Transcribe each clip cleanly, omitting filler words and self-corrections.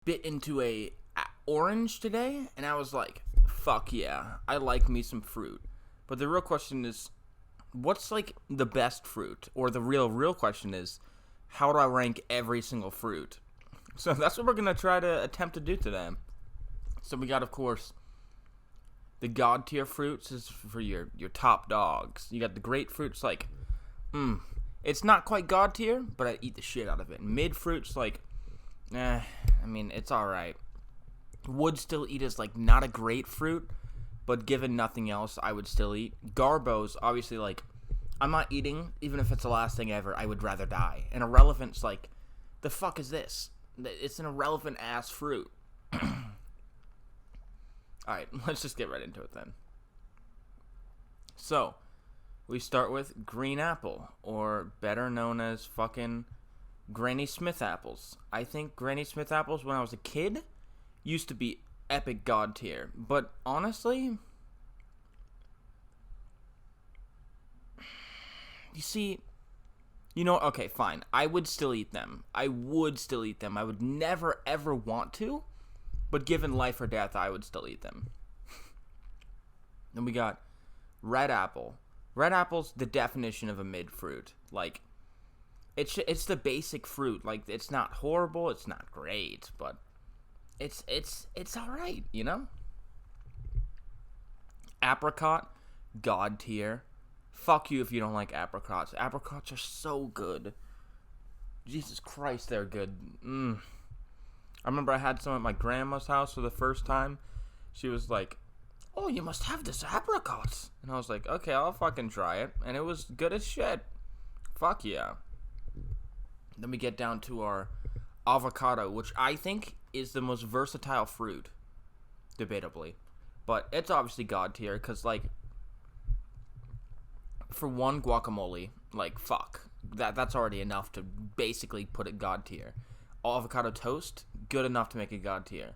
bit into a orange today, and I was like, fuck yeah, I like me some fruit. But the real question is, what's like the best fruit? Or the real question is, how do I rank every single fruit? So that's what we're going to try to attempt to do today. So we got, of course, the god tier fruits is for your top dogs. You got the grapefruits, like, it's not quite god tier, but I eat the shit out of it. Mid fruits, like, I mean, it's alright. Would still eat as, like, not a great fruit, but given nothing else, I would still eat. Garbos, obviously, like, I'm not eating, even if it's the last thing ever, I would rather die. And irrelevant's like, the fuck is this? It's an irrelevant ass fruit. Alright, let's just get right into it then. So, we start with green apple, or better known as fucking Granny Smith apples. I think Granny Smith apples, when I was a kid, used to be epic god tier. But honestly, you see, okay, fine. I would still eat them. I would never, ever want to. But given life or death, I would still eat them. Then we got red apple. Red apple's the definition of a mid fruit. Like, it's the basic fruit. Like, it's not horrible, it's not great, but it's all right, you know? Apricot, god tier. Fuck you if you don't like apricots. Apricots are so good. Jesus Christ, they're good. I remember I had some at my grandma's house for the first time. She was like, "Oh, you must have this apricot." And I was like, "Okay, I'll fucking try it." And it was good as shit. Fuck yeah. Then we get down to our avocado, which I think is the most versatile fruit. Debatably. But it's obviously god tier, because, like, for one, guacamole, like, fuck. That's already enough to basically put it god tier. Avocado toast, good enough to make it god tier.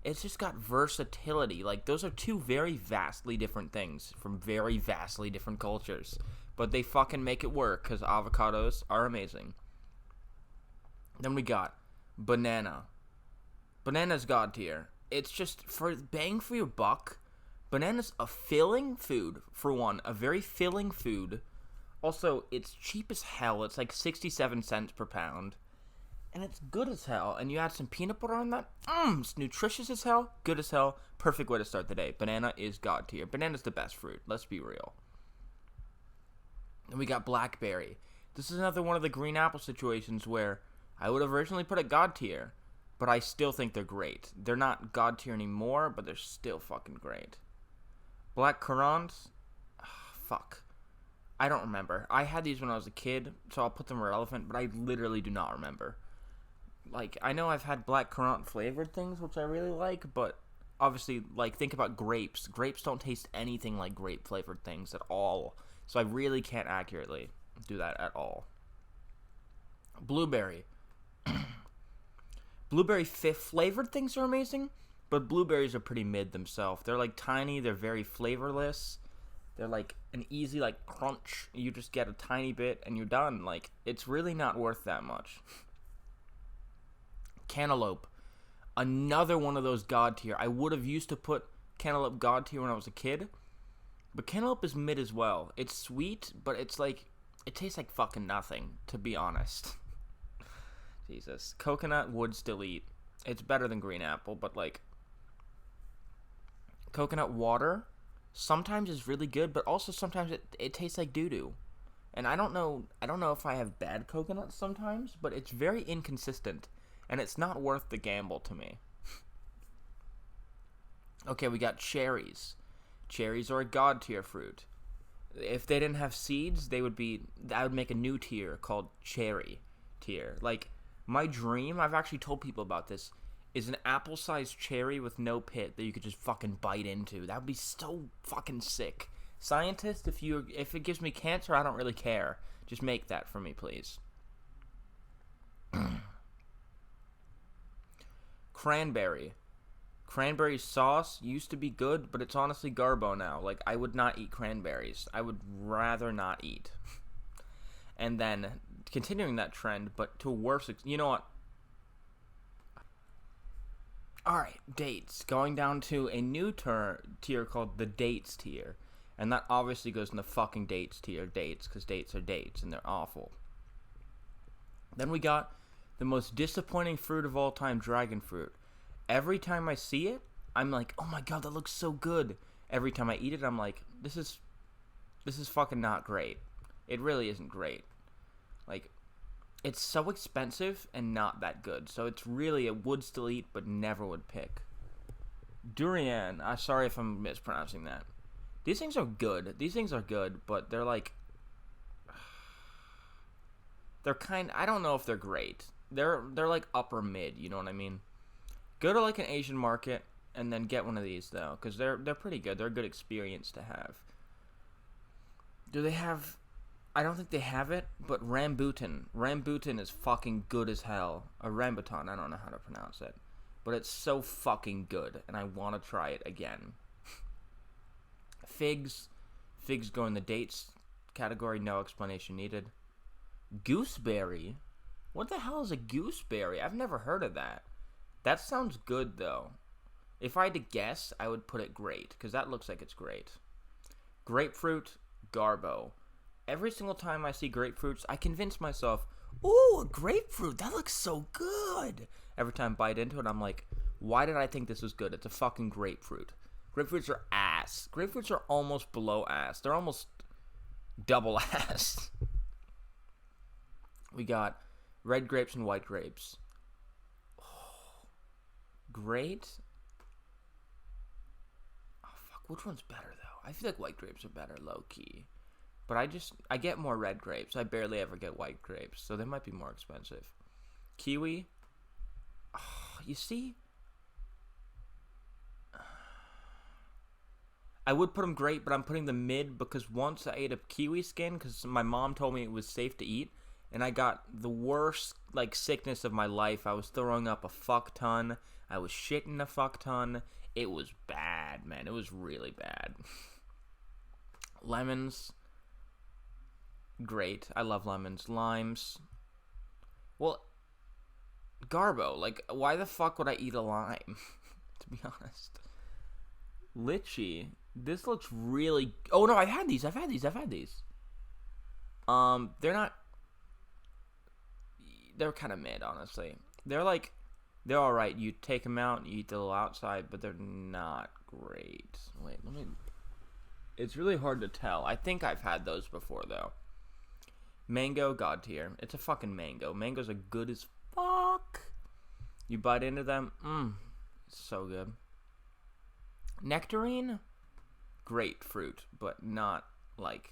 It's just got versatility. Like, those are two very vastly different things from very vastly different cultures. But they fucking make it work, because avocados are amazing. Then we got banana. Banana's god tier. It's just, for bang for your buck, banana's a filling food, for one. A very filling food. Also, it's cheap as hell. It's like 67 cents per pound. And it's good as hell. And you add some peanut butter on that. It's nutritious as hell. Good as hell. Perfect way to start the day. Banana is god tier. Banana's the best fruit. Let's be real. And we got blackberry. This is another one of the green apple situations where I would have originally put it god tier. But I still think they're great. They're not god tier anymore, but they're still fucking great. Black currants. Fuck. I don't remember. I had these when I was a kid, so I'll put them irrelevant, but I literally do not remember. Like, I know I've had black currant flavored things, which I really like, but obviously, like, think about grapes. Grapes don't taste anything like grape flavored things at all, so I really can't accurately do that at all. Blueberry. Blueberry flavored things are amazing, but blueberries are pretty mid themselves. They're, like, tiny, they're very flavorless. They're like an easy, like, crunch. You just get a tiny bit and you're done. Like, it's really not worth that much. Cantaloupe. Another one of those god tier. I would have used to put cantaloupe god tier when I was a kid. But cantaloupe is mid as well. It's sweet, but it's like, it tastes like fucking nothing, to be honest. Jesus. Coconut would still eat. It's better than green apple, but, like, coconut water sometimes is really good, but also sometimes it tastes like doo-doo. And I don't know if I have bad coconuts sometimes, but it's very inconsistent, and it's not worth the gamble to me. Okay, we got cherries. Cherries are a god tier fruit. If they didn't have seeds, I would make a new tier called cherry tier. Like, my dream, I've actually told people about this, is an apple-sized cherry with no pit that you could just fucking bite into. That would be so fucking sick. Scientists, if it gives me cancer, I don't really care. Just make that for me, please. Cranberry. Cranberry sauce used to be good, but it's honestly garbo now. Like, I would not eat cranberries. I would rather not eat. And then, continuing that trend, but to a worse... You know what? Alright, dates. Going down to a new tier called the dates tier. And that obviously goes in the fucking dates tier. Dates, because dates are dates, and they're awful. Then we got the most disappointing fruit of all time, dragon fruit. Every time I see it, I'm like, oh my god, that looks so good. Every time I eat it, I'm like, this is fucking not great. It really isn't great. Like, it's so expensive and not that good. So it's really a would still eat, but never would pick. Durian. I'm sorry if I'm mispronouncing that. These things are good. These things are good, but they're like... I don't know if they're great. They're like upper mid, you know what I mean? Go to like an Asian market and then get one of these though, because they're pretty good. They're a good experience to have. Do they have... I don't think they have it, but Rambutan. Rambutan is fucking good as hell. Or Rambutan, I don't know how to pronounce it. But it's so fucking good, and I want to try it again. Figs. Figs go in the dates category, no explanation needed. Gooseberry? What the hell is a gooseberry? I've never heard of that. That sounds good, though. If I had to guess, I would put it great, because that looks like it's great. Grapefruit, Garbo. Every single time I see grapefruits, I convince myself, ooh, a grapefruit, that looks so good. Every time I bite into it, I'm like, why did I think this was good? It's a fucking grapefruit. Grapefruits are ass. Grapefruits are almost below ass. They're almost double ass. We got red grapes and white grapes. Oh, great. Oh, fuck. Which one's better, though? I feel like white grapes are better, low-key. But I get more red grapes. I barely ever get white grapes, so they might be more expensive. Kiwi. Oh, you see? I would put them great, but I'm putting them mid because once I ate a kiwi skin because my mom told me it was safe to eat, and I got the worst, like, sickness of my life. I was throwing up a fuck ton. I was shitting a fuck ton. It was bad, man. It was really bad. Lemons. Great. I love lemons. Limes. Well, Garbo. Like, why the fuck would I eat a lime? To be honest. Lychee. This looks really... Oh, no, I've had these. They're not... They're kind of mid, honestly. They're alright. You take them out, you eat the little outside, but they're not great. Wait, let me... It's really hard to tell. I think I've had those before, though. Mango, god tier. It's a fucking mango. Mangoes are good as fuck. You bite into them, it's so good. Nectarine, great fruit, but not, like,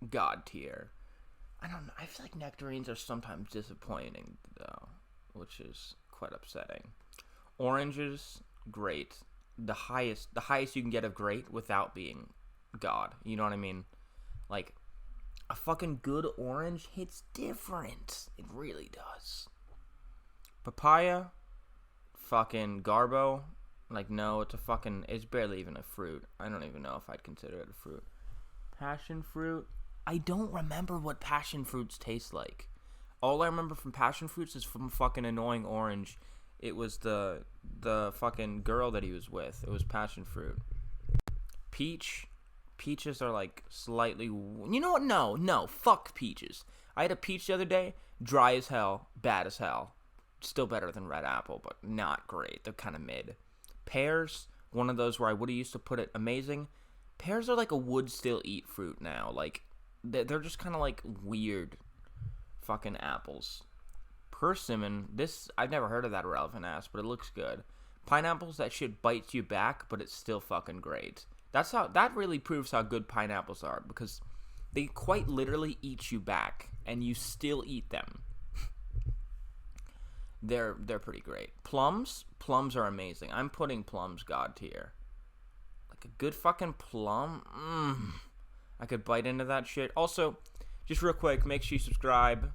god tier. I don't know. I feel like nectarines are sometimes disappointing, though, which is quite upsetting. Oranges, great. The highest you can get of great without being god. You know what I mean? Like, a fucking good orange hits different. It really does. Papaya, fucking Garbo. Like, no, it's barely even a fruit. I don't even know if I'd consider it a fruit. Passion fruit. I don't remember what passion fruits taste like. All I remember from passion fruits is from fucking Annoying Orange. It was the fucking girl that he was with. It was passion fruit. Peach. Peaches are like slightly... You know what? No. Fuck peaches. I had a peach the other day. Dry as hell. Bad as hell. Still better than red apple, but not great. They're kind of mid. Pears. One of those where I would have used to put it amazing. Pears are like a would still eat fruit now. Like, they're just kind of like weird fucking apples. Persimmon. This, I've never heard of that relevant ass, but it looks good. Pineapples, that shit bites you back, but it's still fucking great. That really proves how good pineapples are, because they quite literally eat you back, and you still eat them. They're pretty great. Plums are amazing. I'm putting plums god tier. Like a good fucking plum. I could bite into that shit. Also, just real quick, make sure you subscribe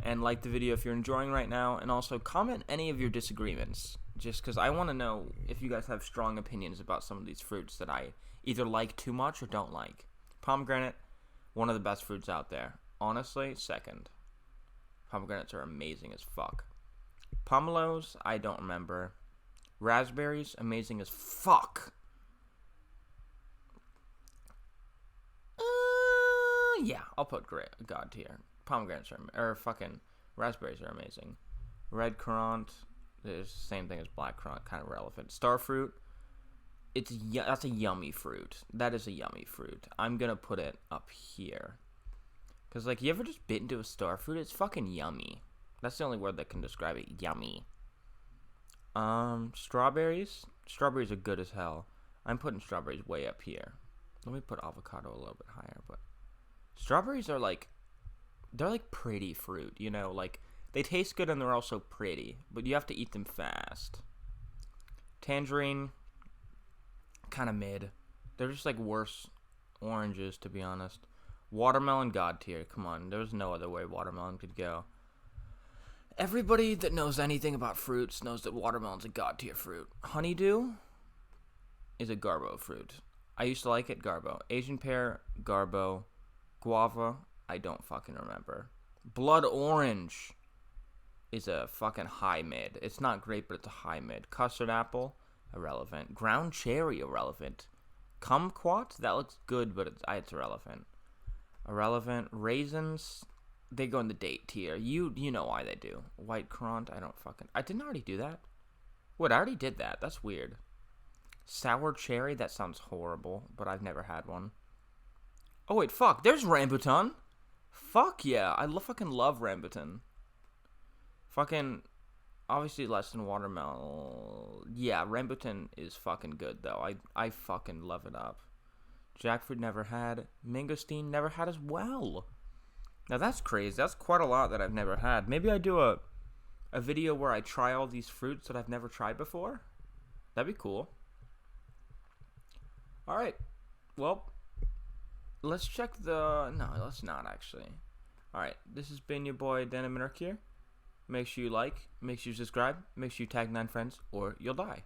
and like the video if you're enjoying right now, and also comment any of your disagreements, just because I want to know if you guys have strong opinions about some of these fruits that I either like too much or don't like. Pomegranate, one of the best fruits out there. Honestly, second. Pomegranates are amazing as fuck. Pomelos, I don't remember. Raspberries, amazing as fuck. Yeah, I'll put God tier. Pomegranates are fucking raspberries are amazing. Red Currant is the same thing as black Currant, kind of relevant. Starfruit, that's a yummy fruit. That is a yummy fruit. I'm gonna put it up here. Cause like, you ever just bit into a starfruit? It's fucking yummy. That's the only word that can describe it. Yummy. Strawberries. Strawberries are good as hell. I'm putting strawberries way up here. Let me put avocado a little bit higher, but strawberries are like, they're like pretty fruit, you know, like they taste good and they're also pretty, but you have to eat them fast. Tangerine, kind of mid. They're just like worse oranges, to be honest. Watermelon, God tier. Come on, there's no other way watermelon could go. Everybody that knows anything about fruits knows that watermelon's a God tier fruit. Honeydew is a Garbo fruit. I used to like it, Garbo. Asian pear, Garbo. Guava, I don't fucking remember. Blood orange is a fucking high mid. It's not great, but it's a high mid. Custard apple, irrelevant. Ground cherry, irrelevant. Kumquat, that looks good, but it's irrelevant. Irrelevant. Raisins, they go in the date tier. You know why they do. White currant, I didn't already do that? What, I already did that. That's weird. Sour cherry, that sounds horrible, but I've never had one. Oh, wait, fuck. There's Rambutan. Fuck yeah. I fucking love Rambutan. Fucking, obviously less than watermelon. Yeah, Rambutan is fucking good, though. I fucking love it up. Jackfruit never had. Mangosteen never had as well. Now, that's crazy. That's quite a lot that I've never had. Maybe I do a video where I try all these fruits that I've never tried before. That'd be cool. Alright. Well, let's check the... No, let's not, actually. Alright, this has been your boy, Denim here. Make sure you like, make sure you subscribe, make sure you tag 9 friends, or you'll die.